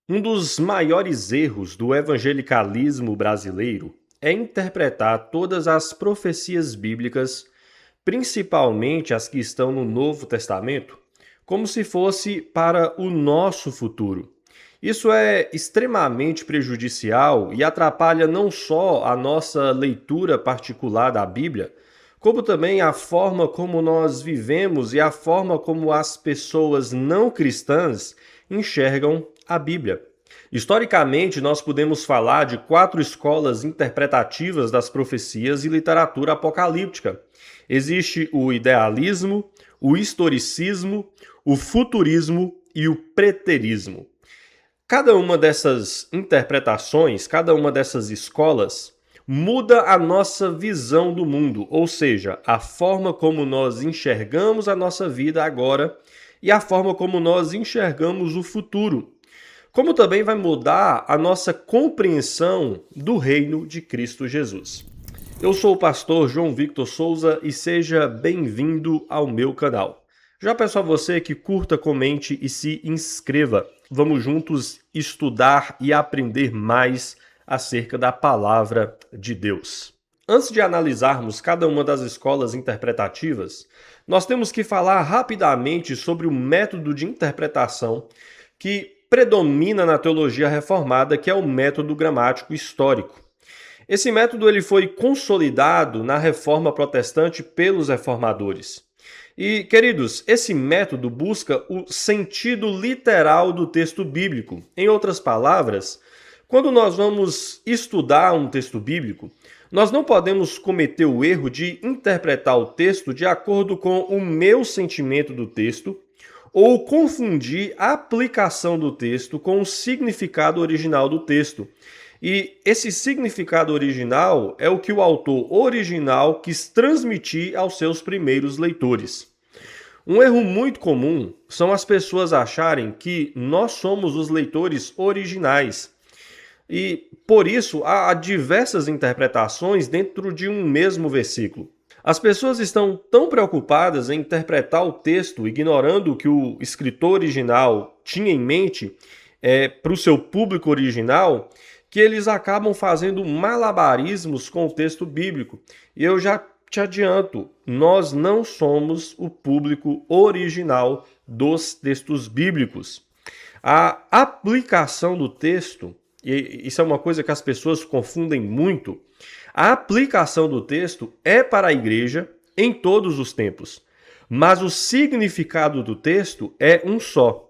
Um dos maiores erros do evangelicalismo brasileiro é interpretar todas as profecias bíblicas, principalmente as que estão no Novo Testamento, como se fosse para o nosso futuro. Isso é extremamente prejudicial e atrapalha não só a nossa leitura particular da Bíblia, como também a forma como nós vivemos e a forma como as pessoas não cristãs enxergam a Bíblia. Historicamente, nós podemos falar de quatro escolas interpretativas das profecias e literatura apocalíptica. Existe o idealismo, o historicismo, o futurismo e o preterismo. Cada uma dessas interpretações, cada uma dessas escolas, muda a nossa visão do mundo, ou seja, a forma como nós enxergamos a nossa vida agora e a forma como nós enxergamos o futuro. Como também vai mudar a nossa compreensão do reino de Cristo Jesus. Eu sou o pastor João Victor Souza e seja bem-vindo ao meu canal. Já peço a você que curta, comente e se inscreva. Vamos juntos estudar e aprender mais acerca da palavra de Deus. Antes de analisarmos cada uma das escolas interpretativas, nós temos que falar rapidamente sobre o método de interpretação que predomina na teologia reformada, que é o método gramático histórico. Esse método ele foi consolidado na Reforma Protestante pelos reformadores. E, queridos, esse método busca o sentido literal do texto bíblico. Em outras palavras, quando nós vamos estudar um texto bíblico, nós não podemos cometer o erro de interpretar o texto de acordo com o meu sentimento do texto ou confundir a aplicação do texto com o significado original do texto. E esse significado original é o que o autor original quis transmitir aos seus primeiros leitores. Um erro muito comum são as pessoas acharem que nós somos os leitores originais. E, por isso, há diversas interpretações dentro de um mesmo versículo. As pessoas estão tão preocupadas em interpretar o texto, ignorando o que o escritor original tinha em mente para o seu público original, que eles acabam fazendo malabarismos com o texto bíblico. E eu já te adianto, nós não somos o público original dos textos bíblicos. A aplicação do texto, e isso é uma coisa que as pessoas confundem muito, a aplicação do texto é para a igreja em todos os tempos, mas o significado do texto é um só.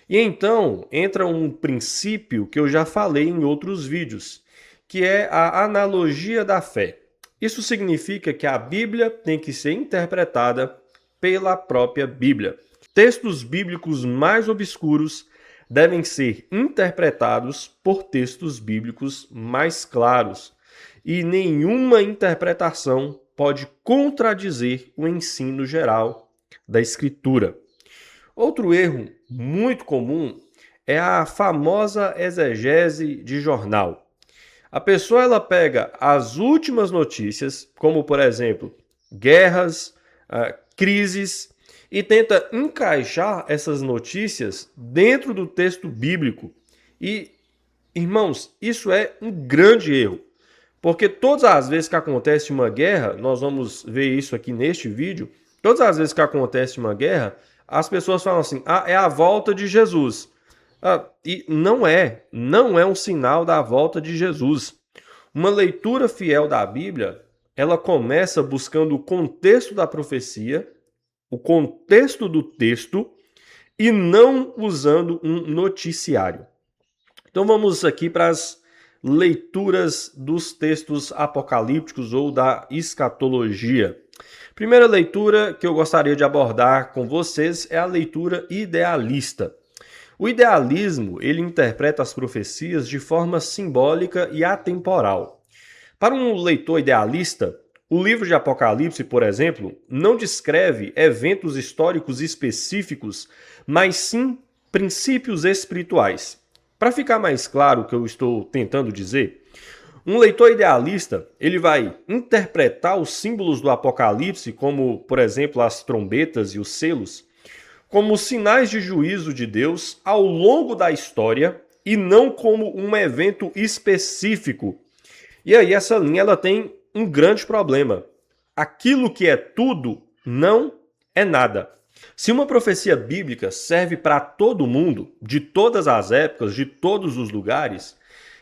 E então entra um princípio que eu já falei em outros vídeos, que é a analogia da fé. Isso significa que a Bíblia tem que ser interpretada pela própria Bíblia. Textos bíblicos mais obscuros devem ser interpretados por textos bíblicos mais claros. E nenhuma interpretação pode contradizer o ensino geral da Escritura. Outro erro muito comum é a famosa exegese de jornal. A pessoa ela pega as últimas notícias, como por exemplo, guerras, crises, e tenta encaixar essas notícias dentro do texto bíblico. E, irmãos, isso é um grande erro. Porque todas as vezes que acontece uma guerra, nós vamos ver isso aqui neste vídeo, todas as vezes que acontece uma guerra, as pessoas falam assim, é a volta de Jesus. E não é um sinal da volta de Jesus. Uma leitura fiel da Bíblia, ela começa buscando o contexto da profecia, o contexto do texto, e não usando um noticiário. Então vamos aqui para as leituras dos textos apocalípticos ou da escatologia. Primeira leitura que eu gostaria de abordar com vocês é a leitura idealista. O idealismo, ele interpreta as profecias de forma simbólica e atemporal. Para um leitor idealista, o livro de Apocalipse, por exemplo, não descreve eventos históricos específicos, mas sim princípios espirituais. Para ficar mais claro o que eu estou tentando dizer, um leitor idealista, ele vai interpretar os símbolos do Apocalipse, como, por exemplo, as trombetas e os selos, como sinais de juízo de Deus ao longo da história e não como um evento específico. E aí essa linha ela tem um grande problema. Aquilo que é tudo não é nada. Se uma profecia bíblica serve para todo mundo, de todas as épocas, de todos os lugares,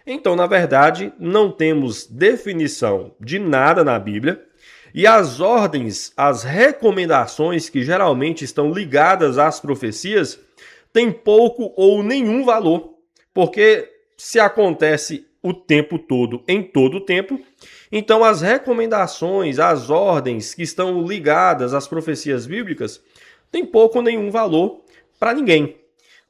então, na verdade, não temos definição de nada na Bíblia e as ordens, as recomendações que geralmente estão ligadas às profecias têm pouco ou nenhum valor, porque se acontece o tempo todo, em todo o tempo, então as recomendações, as ordens que estão ligadas às profecias bíblicas têm pouco ou nenhum valor para ninguém.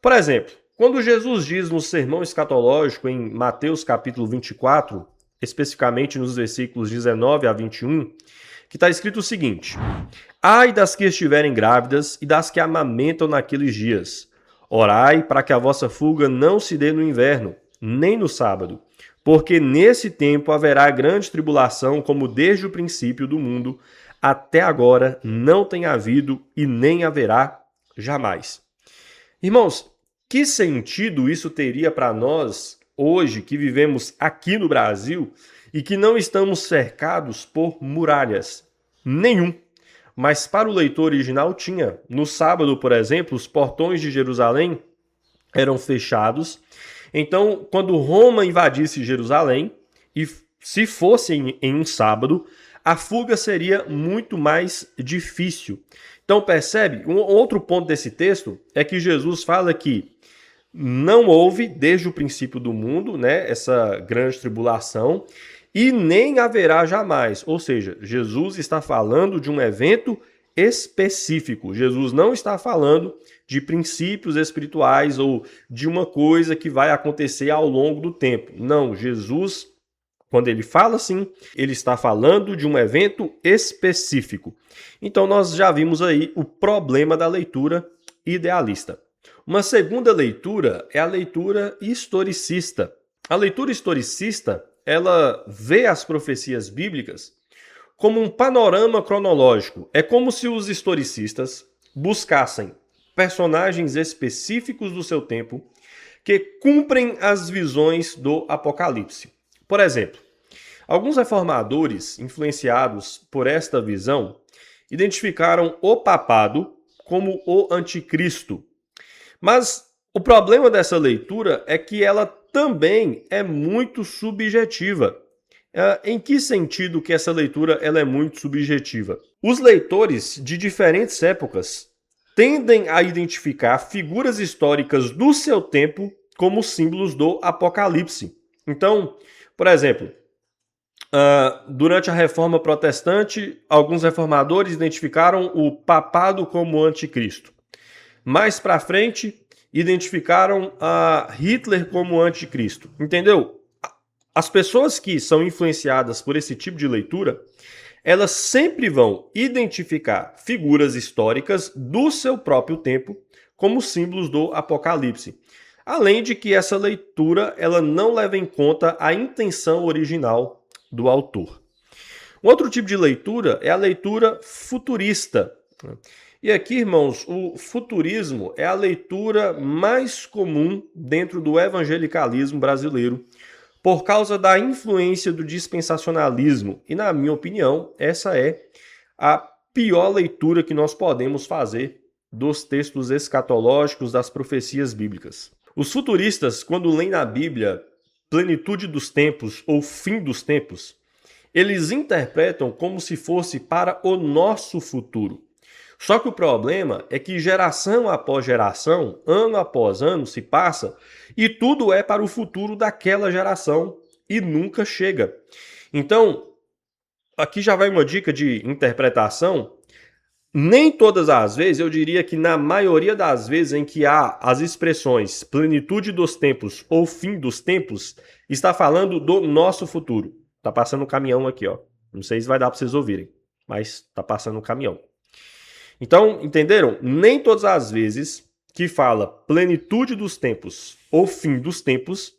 Por exemplo, quando Jesus diz no sermão escatológico em Mateus capítulo 24, especificamente nos versículos 19 a 21, que está escrito o seguinte: Ai das que estiverem grávidas e das que amamentam naqueles dias. Orai para que a vossa fuga não se dê no inverno, nem no sábado, porque nesse tempo haverá grande tribulação, como desde o princípio do mundo até agora não tem havido e nem haverá jamais. Irmãos, que sentido isso teria para nós hoje que vivemos aqui no Brasil e que não estamos cercados por muralhas? Nenhum. Mas para o leitor original tinha. No sábado, por exemplo, os portões de Jerusalém eram fechados. Então, quando Roma invadisse Jerusalém, e se fosse em um sábado, a fuga seria muito mais difícil. Então, percebe? Um outro ponto desse texto é que Jesus fala que não houve, desde o princípio do mundo, né, essa grande tribulação, e nem haverá jamais. Ou seja, Jesus está falando de um evento específico. Jesus não está falando de princípios espirituais ou de uma coisa que vai acontecer ao longo do tempo. Não, Jesus, quando ele fala assim, ele está falando de um evento específico. Então nós já vimos aí o problema da leitura idealista. Uma segunda leitura é a leitura historicista. A leitura historicista, ela vê as profecias bíblicas como um panorama cronológico. É como se os historicistas buscassem personagens específicos do seu tempo que cumprem as visões do Apocalipse. Por exemplo, alguns reformadores, influenciados por esta visão, identificaram o papado como o anticristo. Mas o problema dessa leitura é que ela também é muito subjetiva. Em que sentido que essa leitura ela é muito subjetiva? Os leitores de diferentes épocas tendem a identificar figuras históricas do seu tempo como símbolos do Apocalipse. Então, por exemplo, durante a Reforma Protestante, alguns reformadores identificaram o papado como anticristo. Mais para frente, identificaram a Hitler como anticristo. Entendeu? As pessoas que são influenciadas por esse tipo de leitura, elas sempre vão identificar figuras históricas do seu próprio tempo como símbolos do Apocalipse. Além de que essa leitura ela não leva em conta a intenção original do autor. Um outro tipo de leitura é a leitura futurista. E aqui, irmãos, o futurismo é a leitura mais comum dentro do evangelicalismo brasileiro, por causa da influência do dispensacionalismo. E, na minha opinião, essa é a pior leitura que nós podemos fazer dos textos escatológicos das profecias bíblicas. Os futuristas, quando leem na Bíblia plenitude dos tempos ou fim dos tempos, eles interpretam como se fosse para o nosso futuro. Só que o problema é que geração após geração, ano após ano se passa e tudo é para o futuro daquela geração e nunca chega. Então, aqui já vai uma dica de interpretação. Nem todas as vezes, eu diria que na maioria das vezes em que há as expressões plenitude dos tempos ou fim dos tempos, está falando do nosso futuro. Tá passando um caminhão aqui, ó. Não sei se vai dar para vocês ouvirem, mas tá passando um caminhão. Então, entenderam? Nem todas as vezes que fala plenitude dos tempos ou fim dos tempos,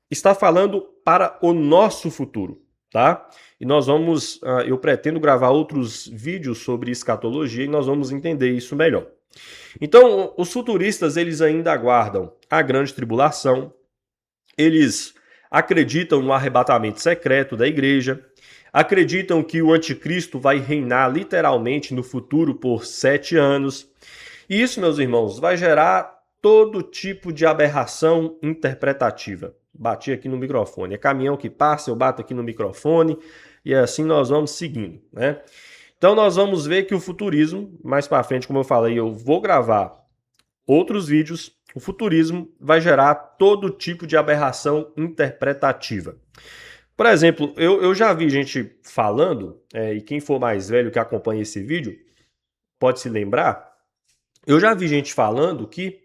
está falando para o nosso futuro, tá? E nós vamos, eu pretendo gravar outros vídeos sobre escatologia e nós vamos entender isso melhor. Então, os futuristas, eles ainda aguardam a grande tribulação, Eles acreditam no arrebatamento secreto da igreja, acreditam que o anticristo vai reinar literalmente no futuro por 7 anos. E isso, meus irmãos, vai gerar todo tipo de aberração interpretativa. Bati aqui no microfone. É caminhão que passa, eu bato aqui no microfone e assim nós vamos seguindo, né? Então nós vamos ver que o futurismo, mais para frente, como eu falei, eu vou gravar outros vídeos. O futurismo vai gerar todo tipo de aberração interpretativa. Por exemplo, eu já vi gente falando, e quem for mais velho que acompanha esse vídeo pode se lembrar, eu já vi gente falando que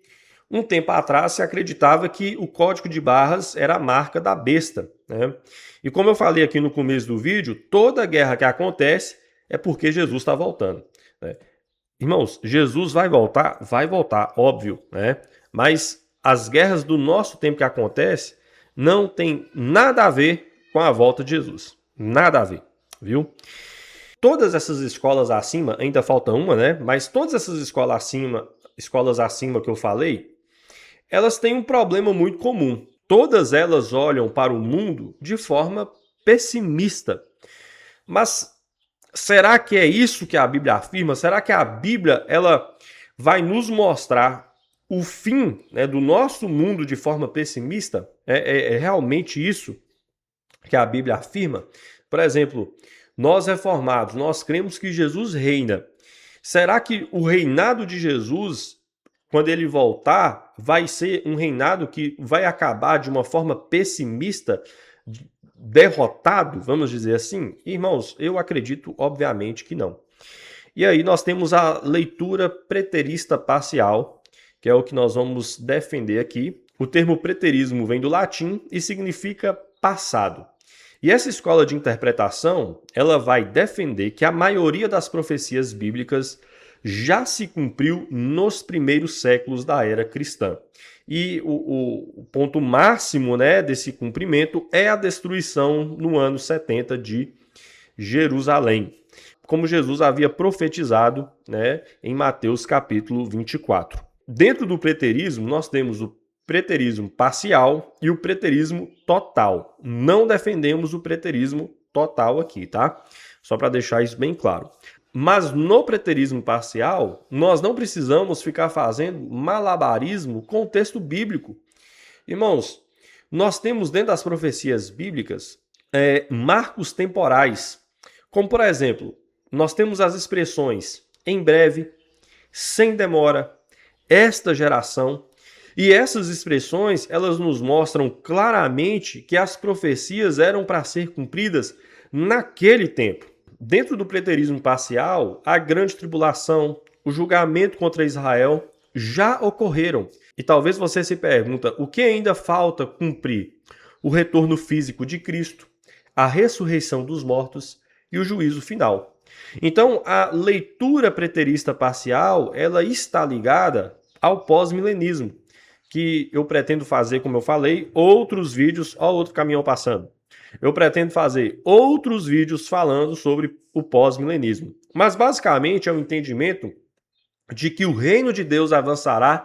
um tempo atrás se acreditava que o código de barras era a marca da besta, né? E como eu falei aqui no começo do vídeo, toda guerra que acontece é porque Jesus está voltando, né? Irmãos, Jesus vai voltar, óbvio, né? Mas as guerras do nosso tempo que acontecem não tem nada a ver com a volta de Jesus. Nada a ver, viu? Todas essas escolas acima, ainda falta uma, né? Mas todas essas escolas acima que eu falei, elas têm um problema muito comum. Todas elas olham para o mundo de forma pessimista. Mas será que é isso que a Bíblia afirma? Será que a Bíblia ela vai nos mostrar o fim, né, do nosso mundo de forma pessimista? É realmente isso que a Bíblia afirma? Por exemplo, nós reformados, nós cremos que Jesus reina. Será que o reinado de Jesus, quando ele voltar, vai ser um reinado que vai acabar de uma forma pessimista, derrotado, vamos dizer assim? Irmãos, eu acredito, obviamente, que não. E aí nós temos a leitura preterista parcial, que é o que nós vamos defender aqui. O termo preterismo vem do latim e significa passado. E essa escola de interpretação, ela vai defender que a maioria das profecias bíblicas já se cumpriu nos primeiros séculos da era cristã. E o ponto máximo, né, desse cumprimento é a destruição no ano 70 de Jerusalém, como Jesus havia profetizado, né, em Mateus capítulo 24. Dentro do preterismo, nós temos o preterismo parcial e o preterismo total. Não defendemos o preterismo total aqui, tá? Só para deixar isso bem claro. Mas no preterismo parcial, nós não precisamos ficar fazendo malabarismo com o texto bíblico. Irmãos, nós temos dentro das profecias bíblicas marcos temporais. Como, por exemplo, nós temos as expressões em breve, sem demora, esta geração. E essas expressões, elas nos mostram claramente que as profecias eram para ser cumpridas naquele tempo. Dentro do preterismo parcial, a grande tribulação, o julgamento contra Israel já ocorreram. E talvez você se pergunta, o que ainda falta cumprir? O retorno físico de Cristo, a ressurreição dos mortos e o juízo final. Então, a leitura preterista parcial, ela está ligada ao pós-milenismo, que eu pretendo fazer, como eu falei, outros vídeos. Olha o outro caminhão passando. Eu pretendo fazer outros vídeos falando sobre o pós-milenismo. Mas basicamente é um entendimento de que o reino de Deus avançará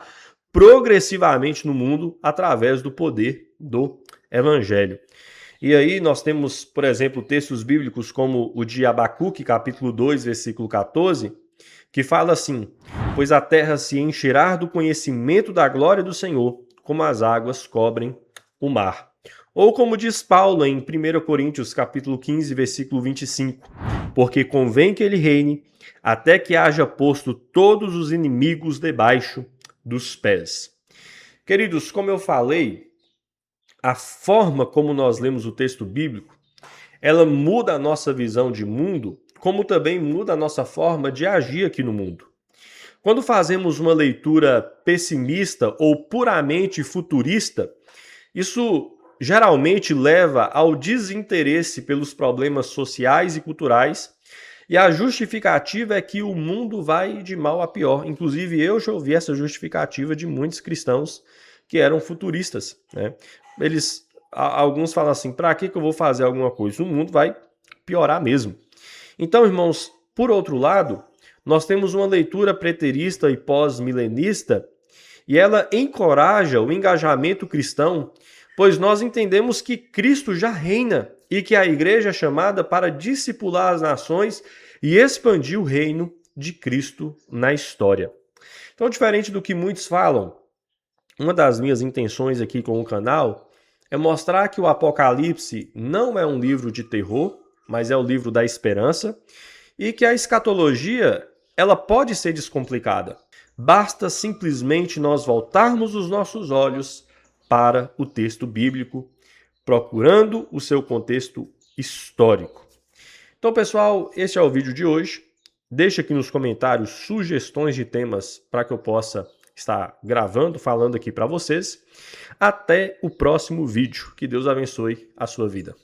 progressivamente no mundo através do poder do evangelho. E aí nós temos, por exemplo, textos bíblicos como o de Abacuque, capítulo 2, versículo 14, que fala assim: pois a terra se encherá do conhecimento da glória do Senhor, como as águas cobrem o mar. Ou como diz Paulo em 1 Coríntios, capítulo 15, versículo 25, porque convém que ele reine até que haja posto todos os inimigos debaixo dos pés. Queridos, como eu falei, a forma como nós lemos o texto bíblico, ela muda a nossa visão de mundo, como também muda a nossa forma de agir aqui no mundo. Quando fazemos uma leitura pessimista ou puramente futurista, isso geralmente leva ao desinteresse pelos problemas sociais e culturais, e a justificativa é que o mundo vai de mal a pior. Inclusive, eu já ouvi essa justificativa de muitos cristãos que eram futuristas, né? Alguns falam assim, para que eu vou fazer alguma coisa? O mundo vai piorar mesmo. Então, irmãos, por outro lado, nós temos uma leitura preterista e pós-milenista, e ela encoraja o engajamento cristão pois nós entendemos que Cristo já reina e que a igreja é chamada para discipular as nações e expandir o reino de Cristo na história. Então, diferente do que muitos falam, uma das minhas intenções aqui com o canal é mostrar que o Apocalipse não é um livro de terror, mas é o livro da esperança, e que a escatologia ela pode ser descomplicada. Basta simplesmente nós voltarmos os nossos olhos para o texto bíblico, procurando o seu contexto histórico. Então, pessoal, esse é o vídeo de hoje. Deixe aqui nos comentários sugestões de temas para que eu possa estar gravando, falando aqui para vocês. Até o próximo vídeo. Que Deus abençoe a sua vida.